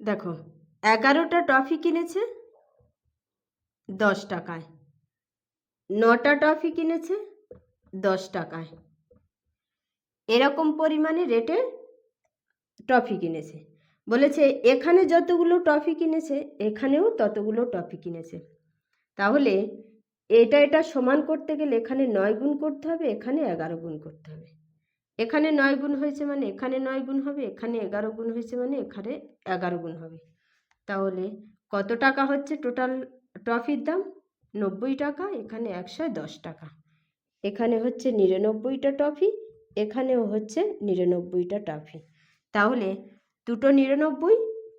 দেখো, 11টা টফি কিনেছে 10 টাকায়, 9টা টফি কিনেছে 10 টাকায়, এরকম পরিমাণে রেটে টফি কিনেছে। বলেছে এখানে যতগুলো টফি কিনেছে এখানেও ততগুলো টফি কিনেছে। তাহলে এটা সমান করতে গেলে এখানে 9 গুণ করতে হবে, এখানে 11 গুণ করতে হবে। এখানে 9 গুণ হয়েছে মানে এখানে 9 গুণ হবে, এখানে 11 গুণ হয়েছে মানে এখানে 11 গুণ হবে। তাহলে কত টাকা হচ্ছে টোটাল টফির দাম? 90 টাকা, এখানে 110 টাকা। এখানে হচ্ছে 99টা টফি, এখানেও হচ্ছে 99টা টফি। তাহলে দুটো 99,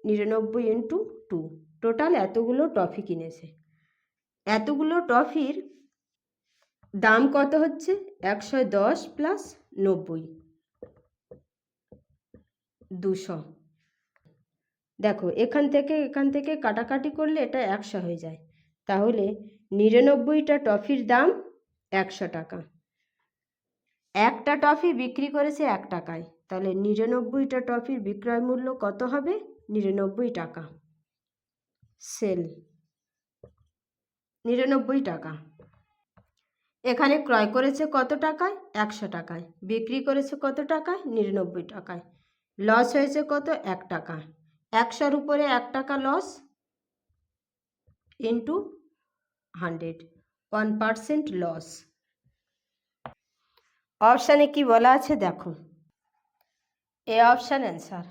99 ইন্টু 2, টোটাল এতগুলো টফি কিনেছে। এতগুলো টফির দাম কত হচ্ছে? 110 প্লাস 90, 200। দেখো এখান থেকে কাটাকাটি করলে এটা 100 হয়ে যায়। তাহলে 99টা টফির দাম 100 টাকা। একটা টফি বিক্রি করেছে 1 টাকায়, তাহলে 99টা টফির বিক্রয় মূল্য কত হবে? 99 টাকা। সেল 99 টাকা। এখানে ক্রয় করেছে কত টাকায়? 100 টাকায়। বিক্রি করেছে কত টাকায়? 99 টাকায়। লস হয়েছে কত? 1 টাকা। 100-র উপরে 1 টাকা লস ইন্টু 100, 1% লস। অপশানে কি বলা আছে দেখো, এ অপশান অ্যান্সার।